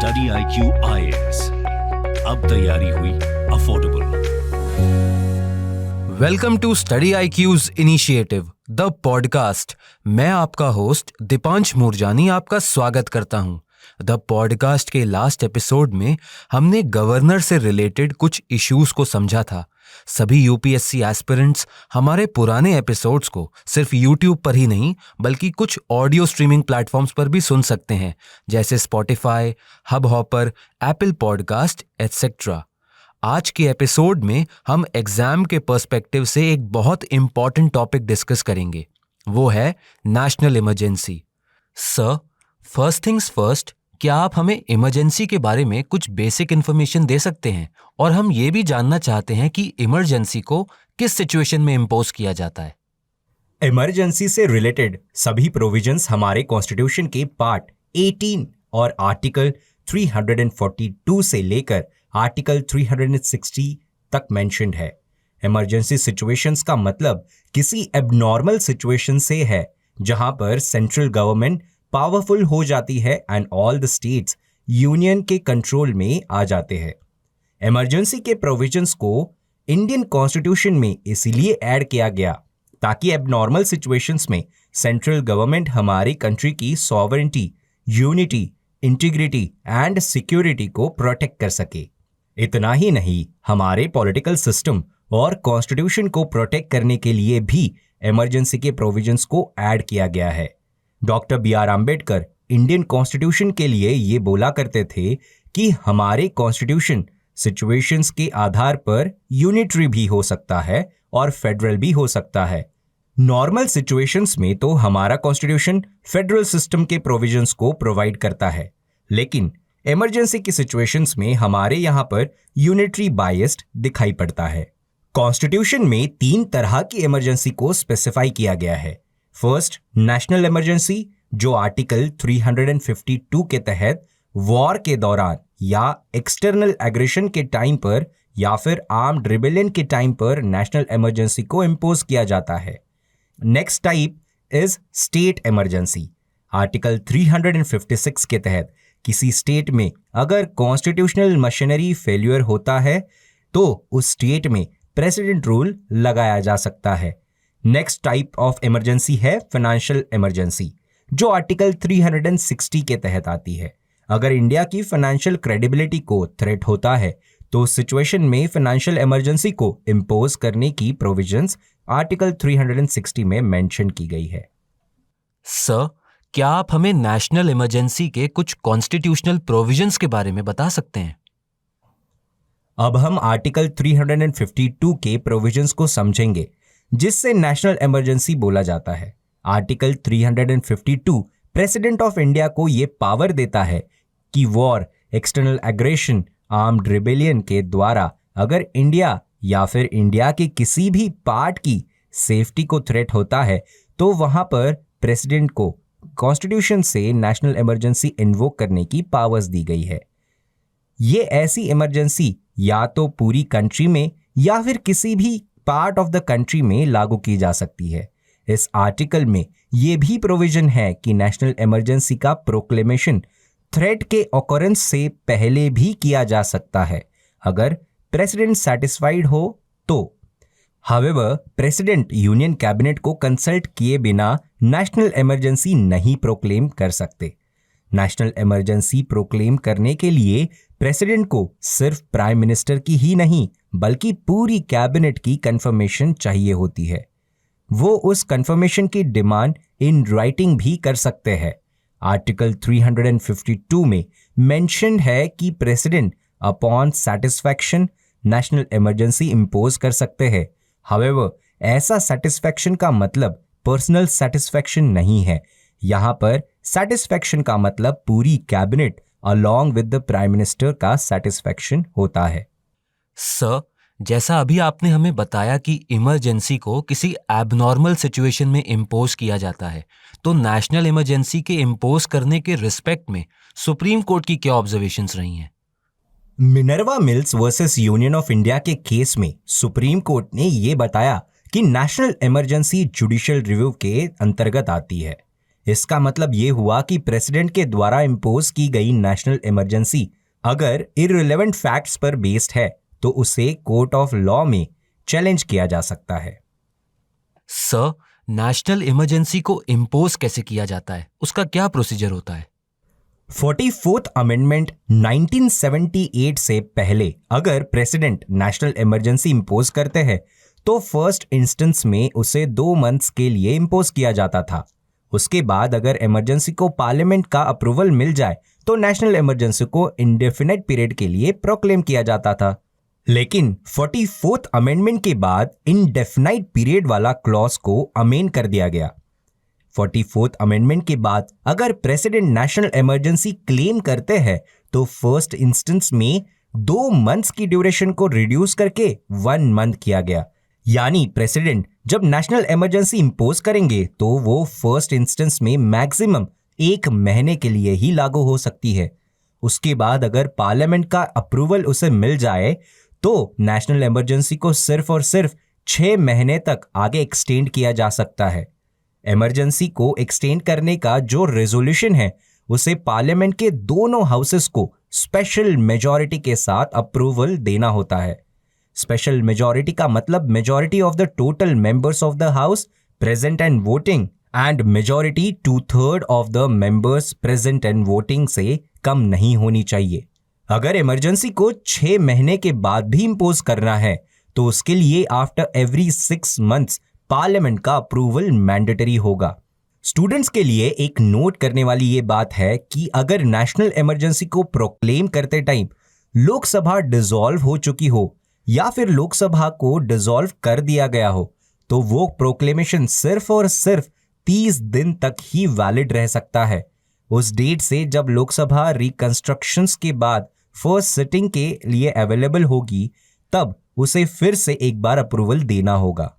Study IQ IAS, अब तैयारी हुई affordable. Welcome to study IQ's initiative the podcast. मैं आपका होस्ट दीपांश मुरजानी आपका स्वागत करता हूं। द पॉडकास्ट के लास्ट एपिसोड में हमने गवर्नर से रिलेटेड कुछ इश्यूज को समझा था। सभी यूपीएससी एस्पिरेंट्स हमारे पुराने एपिसोड्स को सिर्फ यूट्यूब पर ही नहीं बल्कि कुछ ऑडियो स्ट्रीमिंग प्लेटफॉर्म्स पर भी सुन सकते हैं, जैसे Spotify, Hubhopper, Apple podcast etcetera. आज के एपिसोड में हम एग्जाम के पर्सपेक्टिव से एक बहुत इंपॉर्टेंट टॉपिक डिस्कस करेंगे। वो है national emergency. Sir, first things first, क्या आप हमें इमरजेंसी के बारे में कुछ बेसिक इन्फॉर्मेशन दे सकते हैं? और हम ये भी जानना चाहते हैं कि इमरजेंसी को किस सिचुएशन में इम्पोज किया जाता है। इमरजेंसी से रिलेटेड सभी प्रोविजंस हमारे कॉन्स्टिट्यूशन के पार्ट 18 और आर्टिकल 342 से लेकर आर्टिकल 360 तक मेंशन्ड है। इमरजेंसी सिचुएशंस का मतलब किसी एबनॉर्मल सिचुएशन से है जहां पर सेंट्रल गवर्नमेंट पावरफुल हो जाती है and all the states union के कंट्रोल में आ जाते हैं। इमरजेंसी के प्रोविजंस को इंडियन कॉन्स्टिट्यूशन में इसीलिए ऐड किया गया ताकि एबनॉर्मल सिचुएशंस में सेंट्रल गवर्नमेंट हमारी कंट्री की sovereignty, unity, integrity and security को प्रोटेक्ट कर सके। इतना ही नहीं, हमारे पॉलिटिकल सिस्टम और कॉन्स्टिट्यूशन को प्रोटेक्ट करने के लिए भी इमरजेंसी के प्रोविजंस को ऐड किया गया है। Doctor BR Ambedkar Indian constitution के लिए ये बोला करते थे कि हमारे कॉन्स्टिट्यूशन सिचुएशंस के आधार पर यूनिटरी भी हो सकता है और फेडरल भी हो सकता है। नॉर्मल सिचुएशंस में तो हमारा कॉन्स्टिट्यूशन फेडरल सिस्टम के प्रोविजंस को प्रोवाइड करता है, लेकिन इमरजेंसी की सिचुएशंस में हमारे यहाँ पर यूनिटरी बायस्ड दिखाई पड़ता है। कॉन्स्टिट्यूशन में 3 तरह की इमरजेंसी को स्पेसिफाई किया गया है। फर्स्ट, नेशनल इमरजेंसी, जो आर्टिकल 352 के तहत वॉर के दौरान या एक्सटर्नल एग्रेशन के टाइम पर या फिर आर्म्ड रिबेलियन के टाइम पर नेशनल इमरजेंसी को इम्पोज किया जाता है। Next type is state emergency. Article 356 के तहत किसी स्टेट में अगर कॉन्स्टिट्यूशनल मशीनरी फेल्यूर होता है तो उस स्टेट में प्रेसिडेंट रूल लगाया जा सकता है। नेक्स्ट टाइप ऑफ इमरजेंसी है फाइनेंशियल इमरजेंसी, जो आर्टिकल 360 के तहत आती है। अगर इंडिया की फाइनेंशियल क्रेडिबिलिटी को थ्रेट होता है तो उस सिचुएशन में फाइनेंशियल इमरजेंसी को इम्पोज करने की प्रोविजंस आर्टिकल 360 में मेंशन की गई है। सर, क्या आप हमें नेशनल इमरजेंसी के कुछ कॉन्स्टिट्यूशनल प्रोविजंस के बारे में बता सकते हैं? अब हम आर्टिकल 352 के प्रोविजंस को समझेंगे जिससे नेशनल इमरजेंसी बोला जाता है। आर्टिकल 352 प्रेसिडेंट ऑफ इंडिया को यह पावर देता है कि war, external aggression, armed rebellion के द्वारा अगर इंडिया या फिर इंडिया के किसी भी पार्ट की सेफ्टी को थ्रेट होता है तो वहां पर प्रेसिडेंट को कॉन्स्टिट्यूशन से नेशनल इमरजेंसी इन्वोक करने की पावर्स दी गई है। ये ऐसी इमरजेंसी या तो पूरी कंट्री में या फिर किसी भी पार्ट ऑफ द कंट्री में लागू की जा सकती है। इस आर्टिकल में यह भी प्रोविजन है कि नेशनल इमरजेंसी का प्रोक्लेमेशन थ्रेट के ऑकरेंस से पहले भी किया जा सकता है अगर प्रेसिडेंट सैटिस्फाइड हो तो। हावेवर, प्रेसिडेंट यूनियन कैबिनेट को कंसल्ट किए बिना नेशनल इमरजेंसी नहीं प्रोक्लेम कर सकते। नेशनल इमरजेंसी प्रोक्लेम करने के लिए प्रेसिडेंट को सिर्फ प्राइम मिनिस्टर की ही नहीं बल्कि पूरी कैबिनेट की कंफर्मेशन चाहिए होती है। वो उस कंफर्मेशन की डिमांड इन राइटिंग भी कर सकते हैं। आर्टिकल 352 में मेंशन्ड है कि president upon satisfaction national emergency impose कर सकते हैं। हावेवर, ऐसा सैटिस्फैक्शन का मतलब पर्सनल सैटिस्फैक्शन नहीं है। यहाँ पर सैटिस्फैक्शन का मतलब पूरी cabinet along with the prime minister का सैटिस्फैक्शन होता है। सर, जैसा अभी आपने हमें बताया कि इमरजेंसी को किसी एबनॉर्मल सिचुएशन में इम्पोज किया जाता है, तो नेशनल इमरजेंसी के इम्पोज करने के रिस्पेक्ट में सुप्रीम कोर्ट की क्या ऑब्जर्वेशंस रही हैं? Minerva mills versus union of India के केस में सुप्रीम कोर्ट ने यह बताया कि नेशनल इमरजेंसी जुडिशियल रिव्यू के अंतर्गत आती है। इसका मतलब ये हुआ कि प्रेसिडेंट के द्वारा इम्पोज की गई नेशनल इमरजेंसी अगर इररिलेवेंट फैक्ट्स पर बेस्ड है तो उसे कोर्ट ऑफ लॉ में चैलेंज किया जा सकता है। सर, नेशनल इमरजेंसी को इम्पोज कैसे किया जाता है? उसका क्या प्रोसीजर होता है? 44th अमेंडमेंट 1978 से पहले अगर प्रेसिडेंट नेशनल इमरजेंसी इंपोज करते हैं तो फर्स्ट इंस्टेंस में उसे 2 मंथ्स के लिए इंपोज किया जाता था। उसके बाद अगर इमरजेंसी को पार्लियामेंट का अप्रूवल मिल जाए तो नेशनल इमरजेंसी को इंडेफिनेट पीरियड के लिए प्रोक्लेम किया जाता था। लेकिन 44th अमेंडमेंट के बाद इंडेफिनाइट पीरियड वाला क्लॉज को अमेंड कर दिया गया। 44th अमेंडमेंट के बाद अगर प्रेसिडेंट नेशनल इमरजेंसी क्लेम करते हैं तो फर्स्ट इंस्टेंस में 2 मंथ्स की ड्यूरेशन को रिड्यूस करके 1 मंथ किया गया। यानी प्रेसिडेंट जब नेशनल इमरजेंसी इंपोज करेंगे तो वो फर्स्ट इंस्टेंस में मैक्सिमम 1 महीने के लिए ही लागू हो सकती है। उसके बाद अगर पार्लियामेंट का अप्रूवल उसे मिल जाए तो नेशनल इमरजेंसी को सिर्फ और सिर्फ 6 महीने तक आगे एक्सटेंड किया जा सकता है। इमरजेंसी को एक्सटेंड करने का जो रेजोल्यूशन है उसे पार्लियामेंट के दोनों हाउसेस को स्पेशल मेजॉरिटी के साथ अप्रूवल देना होता है। स्पेशल मेजॉरिटी का मतलब majority of the total members of the house present and voting and majority 2/3 of the members present and voting से कम नहीं होनी चाहिए। अगर इमरजेंसी को 6 महीने के बाद भी इंपोज करना है तो उसके लिए आफ्टर एवरी 6 मंथ्स पार्लियामेंट का अप्रूवल मैंडेटरी होगा। स्टूडेंट्स के लिए एक नोट करने वाली ये बात है कि अगर नेशनल इमरजेंसी को प्रोक्लेम करते टाइम लोकसभा डिसॉल्व हो चुकी हो या फिर लोकसभा को डिसॉल्व कर दिया गया हो तो वो प्रोक्लेमेशन सिर्फ और सिर्फ 30 दिन तक ही वैलिड रह सकता है। उस डेट से जब लोकसभा रिकंस्ट्रक्शंस के बाद फर्स्ट सिटिंग के लिए अवेलेबल होगी तब उसे फिर से एक बार अप्रूवल देना होगा।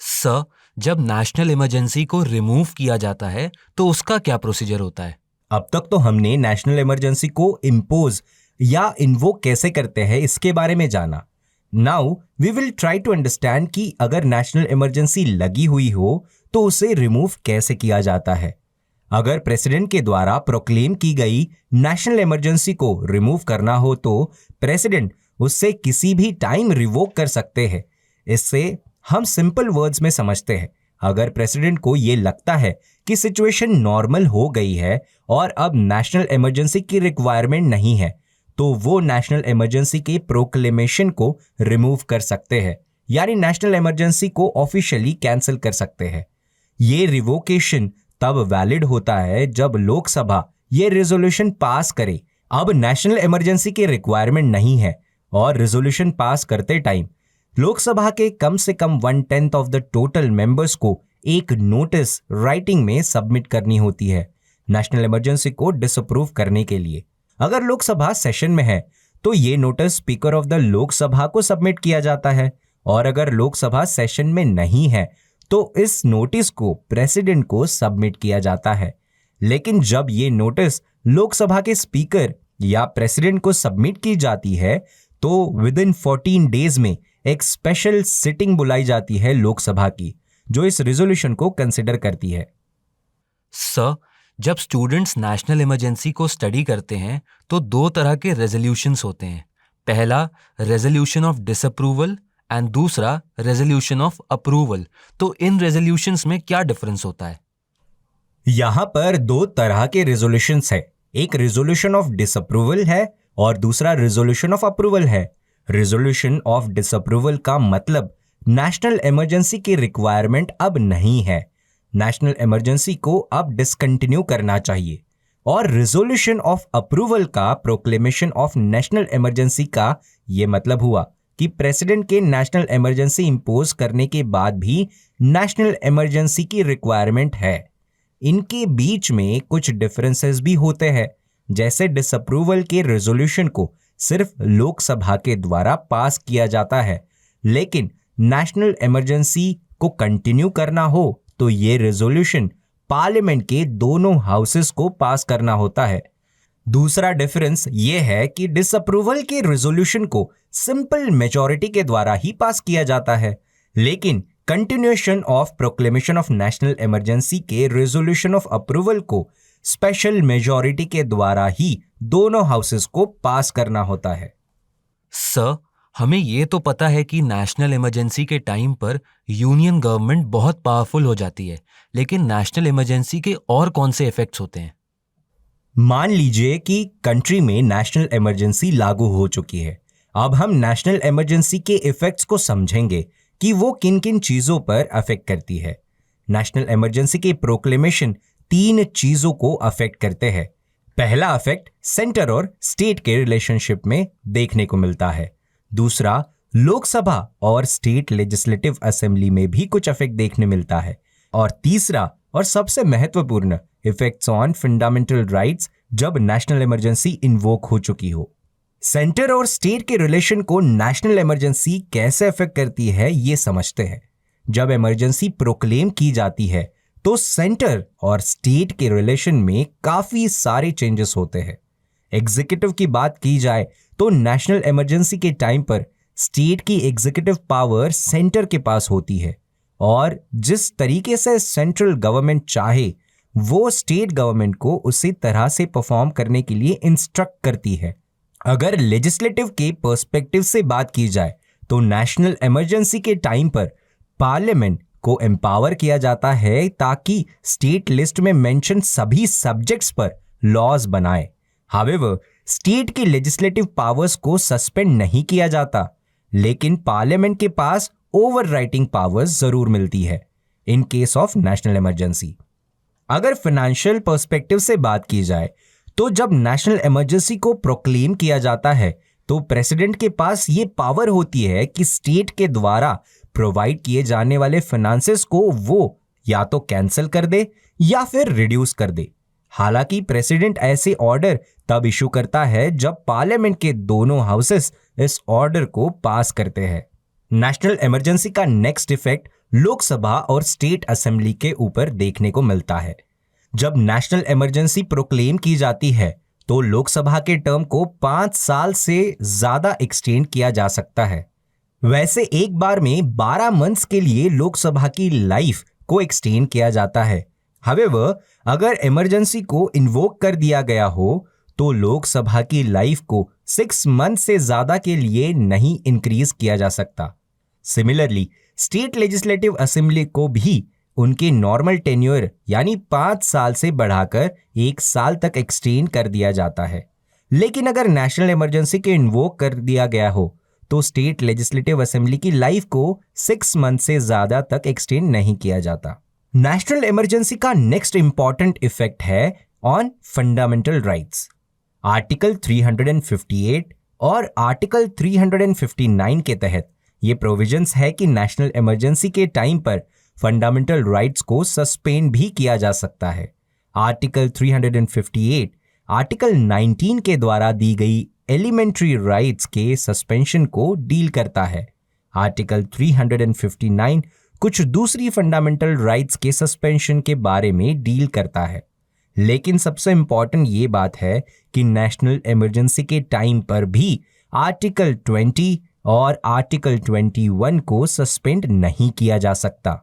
सर, जब नेशनल इमरजेंसी को रिमूव किया जाता है तो उसका क्या प्रोसीजर होता है? अब तक तो हमने नेशनल इमरजेंसी को इम्पोज या इन्वोक कैसे करते हैं इसके बारे में जाना। Now we will try to understand कि अगर नेशनल इमरजेंसी लगी हुई हो तो उसे रिमूव कैसे किया जाता है। अगर प्रेसिडेंट के द्वारा प्रोक्लेम की गई नेशनल इमरजेंसी को रिमूव करना हो तो प्रेसिडेंट उससे किसी भी टाइम रिवोक कर सकते हैं। इससे हम सिंपल वर्ड्स में समझते हैं, अगर प्रेसिडेंट को यह लगता है कि सिचुएशन नॉर्मल हो गई है और अब नेशनल इमरजेंसी की रिक्वायरमेंट नहीं है तो वो नेशनल इमरजेंसी के प्रोक्लेमेशन को रिमूव कर सकते हैं, यानी नेशनल इमरजेंसी को ऑफिशियली कैंसिल कर सकते हैं। ये रिवोकेशन तब वैलिड होता है जब लोकसभा ये रेजोल्यूशन पास करे अब नेशनल इमरजेंसी की रिक्वायरमेंट नहीं है और रेजोल्यूशन पास करते टाइम लोकसभा के कम से कम 1/10 ऑफ द टोटल मेंबर्स को एक नोटिस राइटिंग में सबमिट करनी होती है नेशनल इमरजेंसी को डिसअप्रूव करने के लिए। अगर लोकसभा सेशन में है तो ये notice speaker of the Lok Sabha को सबमिट किया जाता है और अगर लोकसभा सेशन में नहीं है तो इस नोटिस को प्रेसिडेंट को सबमिट किया जाता है। लेकिन जब ये नोटिस लोकसभा के स्पीकर या प्रेसिडेंट को सबमिट की जाती है तो विद इन 14 डेज में एक स्पेशल सिटिंग बुलाई जाती है लोकसभा की जो इस रेजोल्यूशन को कंसिडर करती है। सर, जब स्टूडेंट्स नेशनल इमरजेंसी को स्टडी करते हैं तो 2 तरह के रेजोल्यूशंस होते हैं। पहला रेजोल्यूशन ऑफ डिसअप्रूवल एंड दूसरा रेजोल्यूशन ऑफ अप्रूवल। तो इन रेजोल्यूशंस में क्या डिफरेंस होता है? यहां पर 2 तरह के रेजोल्यूशंस है, एक रेजोल्यूशन ऑफ डिसअप्रूवल है और दूसरा रेजोल्यूशन ऑफ अप्रूवल है। रेजोल्यूशन ऑफ डिसअप्रूवल का मतलब नेशनल इमरजेंसी की रिक्वायरमेंट अब नहीं है, नेशनल इमरजेंसी को अब डिसकंटिन्यू करना चाहिए। और रेजोल्यूशन ऑफ अप्रूवल का प्रोक्लेमेशन ऑफ नेशनल इमरजेंसी का ये मतलब हुआ कि प्रेसिडेंट के नेशनल इमरजेंसी इंपोज करने के बाद भी नेशनल इमरजेंसी की रिक्वायरमेंट है। इनके बीच में कुछ डिफरेंसेस भी होते हैं, जैसे डिसअप्रूवल के रेजोल्यूशन को सिर्फ लोकसभा के द्वारा पास किया जाता है, लेकिन नेशनल इमरजेंसी को कंटिन्यू करना हो तो ये रेजोल्यूशन पार्लियामेंट के दोनों हाउसेस को पास करना होता है। दूसरा डिफरेंस ये है कि डिसअप्रूवल के रेजोल्यूशन को सिंपल मेजॉरिटी के द्वारा ही पास किया जाता है, लेकिन continuation of proclamation of national emergency के रेजोल्यूशन ऑफ अप्रूवल को स्पेशल मेजॉरिटी के द्वारा ही दोनों हाउसेस को पास करना होता है। सर, हमें ये तो पता है कि नेशनल इमरजेंसी के टाइम पर यूनियन गवर्नमेंट बहुत पावरफुल हो जाती है, लेकिन नेशनल इमरजेंसी के और कौन से इफेक्ट्स होते हैं? मान लीजिए कि कंट्री में नेशनल इमरजेंसी लागू हो चुकी है। अब हम नेशनल इमरजेंसी के इफेक्ट्स को समझेंगे कि वो किन किन चीजों पर अफेक्ट करती है। नेशनल इमरजेंसी के प्रोक्लेमेशन 3 चीजों को अफेक्ट करते हैं। पहला अफेक्ट सेंटर और स्टेट के रिलेशनशिप में देखने को मिलता है। दूसरा, लोकसभा और स्टेट लेजिस्लेटिव असेंबली में भी कुछ अफेक्ट देखने मिलता है। और तीसरा और सबसे महत्वपूर्ण, इफेक्ट्स ऑन फंडामेंटल राइट्स जब नेशनल इमरजेंसी इन्वोक हो चुकी हो। सेंटर और स्टेट के रिलेशन को नेशनल इमरजेंसी कैसे अफेक्ट करती है ये समझते हैं। जब इमरजेंसी प्रोक्लेम की जाती है तो सेंटर और स्टेट के रिलेशन में काफी सारे चेंजेस होते हैं। एग्जीक्यूटिव की बात की जाए तो नेशनल इमरजेंसी के टाइम पर स्टेट की एग्जीक्यूटिव पावर सेंटर के पास होती है और जिस तरीके से सेंट्रल गवर्नमेंट चाहे वो स्टेट गवर्नमेंट को उसी तरह से परफॉर्म करने के लिए इंस्ट्रक्ट करती है। अगर लेजिस्लेटिव के पर्सपेक्टिव से बात की जाए तो नेशनल इमरजेंसी के टाइम पर पार्लियामेंट को एम्पावर किया जाता है ताकि स्टेट लिस्ट में मेंशन सभी सब्जेक्ट्स पर लॉज बनाए। हावेवर, स्टेट के लेजिस्लेटिव पावर्स को सस्पेंड नहीं किया जाता, लेकिन पार्लियामेंट के पास ओवरराइटिंग पावर्स जरूर मिलती है in case of national emergency. अगर फाइनेंशियल पर्सपेक्टिव से बात की जाए तो जब नेशनल इमरजेंसी को प्रोक्लेम किया जाता है तो प्रेसिडेंट के पास ये पावर होती है कि स्टेट के द्वारा प्रोवाइड किए जाने वाले फाइनेंसेस को वो या तो कैंसिल कर दे या फिर रिड्यूस कर दे। हालांकि प्रेसिडेंट ऐसे ऑर्डर तब इशू करता है जब पार्लियामेंट के दोनों हाउसेस इस ऑर्डर को पास करते हैं। नेशनल इमरजेंसी का नेक्स्ट इफेक्ट लोकसभा और स्टेट असेंबली के ऊपर देखने को मिलता है। जब नेशनल इमरजेंसी प्रोक्लेम की जाती है तो लोकसभा के टर्म को 5 साल से ज्यादा एक्सटेंड किया जा सकता है। वैसे एक बार में 12 मंथ्स के लिए लोकसभा की लाइफ को एक्सटेंड किया जाता है। हावेवर, अगर इमरजेंसी को इन्वोक कर दिया गया हो तो लोकसभा की लाइफ को 6 मंथ से ज्यादा के लिए नहीं इंक्रीज किया जा सकता। सिमिलरली, स्टेट लेजिस्लेटिव असेंबली को भी उनके नॉर्मल टेन्योर यानी 5 साल से बढ़ाकर 1 साल तक एक्सटेंड कर दिया जाता है। लेकिन अगर नेशनल इमरजेंसी के इन्वोक कर दिया गया हो तो स्टेट लेजिस्लेटिव असेंबली की लाइफ को 6 मंथ से ज्यादा तक एक्सटेंड नहीं किया जाता। नेशनल इमरजेंसी का नेक्स्ट इंपॉर्टेंट इफेक्ट है ऑन फंडामेंटल राइट्स। आर्टिकल 358 और आर्टिकल 359 के तहत ये प्रोविजंस है कि नेशनल इमरजेंसी के टाइम पर फंडामेंटल राइट्स को सस्पेंड भी किया जा सकता है। आर्टिकल 358 आर्टिकल 19 के द्वारा दी गई एलिमेंट्री राइट्स के सस्पेंशन को डील करता है। आर्टिकल 359 कुछ दूसरी फंडामेंटल राइट्स के सस्पेंशन के बारे में डील करता है। लेकिन सबसे इंपॉर्टेंट ये बात है कि नेशनल इमरजेंसी के टाइम पर भी आर्टिकल 20 और आर्टिकल 21 को सस्पेंड नहीं किया जा सकता।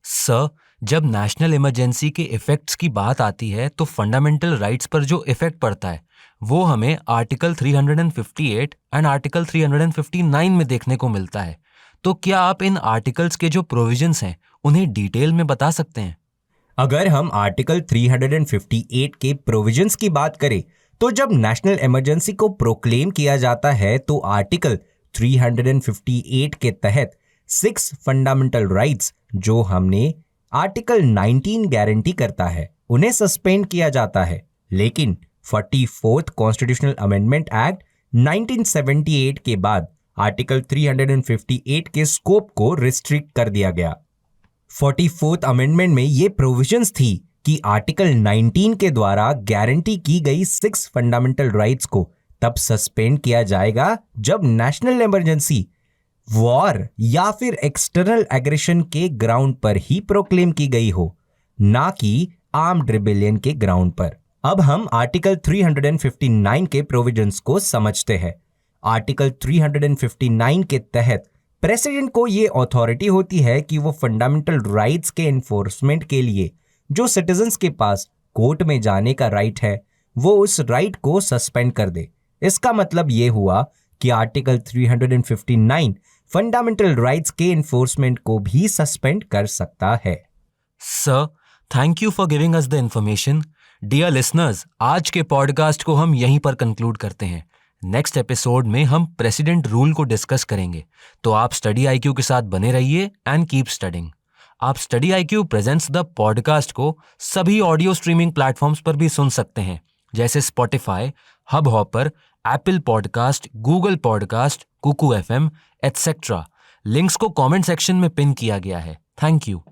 सर, जब नेशनल इमरजेंसी के इफेक्ट्स की बात आती है तो फंडामेंटल राइट्स पर जो इफेक्ट पड़ता है वो हमें आर्टिकल 358 एंड आर्टिकल 359 में देखने को मिलता है। तो क्या आप इन आर्टिकल्स के जो प्रोविजंस हैं उन्हें डिटेल में बता सकते हैं? अगर हम आर्टिकल 358 के प्रोविजंस की बात करें तो जब नेशनल इमरजेंसी को प्रोक्लेम किया जाता है तो आर्टिकल 358 के तहत 6 फंडामेंटल राइट्स जो हमने आर्टिकल 19 गारंटी करता है उन्हें सस्पेंड किया जाता है। लेकिन 44th कॉन्स्टिट्यूशनल अमेंडमेंट एक्ट 1978 के बाद आर्टिकल 358 के स्कोप को रिस्ट्रिक्ट कर दिया गया। 44th अमेंडमेंट में ये प्रोविजंस थी कि आर्टिकल 19 के द्वारा गारंटी की गई 6 फंडामेंटल राइट्स को तब सस्पेंड किया जाएगा जब नेशनल इमरजेंसी वॉर या फिर एक्सटर्नल एग्रेशन के ग्राउंड पर ही प्रोक्लेम की गई हो, ना कि आर्म्ड रिबेलियन के ग्राउंड पर। अब हम आर्टिकल 359 के प्रोविजंस को समझते हैं। आर्टिकल 359 के तहत प्रेसिडेंट को ये अथॉरिटी होती है कि वो फंडामेंटल राइट्स के एनफोर्समेंट के लिए जो सिटीजन्स के पास कोर्ट में जाने का राइट है वो उस राइट को सस्पेंड कर दे। इसका मतलब ये हुआ कि आर्टिकल 359 फंडामेंटल राइट्स के एनफोर्समेंट को भी सस्पेंड कर सकता है। Sir, thank you for giving us the information. Dear listeners, आज के पॉडकास्ट को हम यहीं पर कंक्लूड करते हैं। नेक्स्ट एपिसोड में हम प्रेसिडेंट रूल को डिस्कस करेंगे, तो आप स्टडी IQ के साथ बने रहिए एंड कीप स्टडिंग। आप study IQ presents the podcast को सभी ऑडियो स्ट्रीमिंग प्लेटफॉर्म्स पर भी सुन सकते हैं, जैसे Spotify, Hubhopper, Apple podcast, Google podcast, Kuku FM, etcetera. Links को कमेंट सेक्शन में पिन किया गया है। Thank you.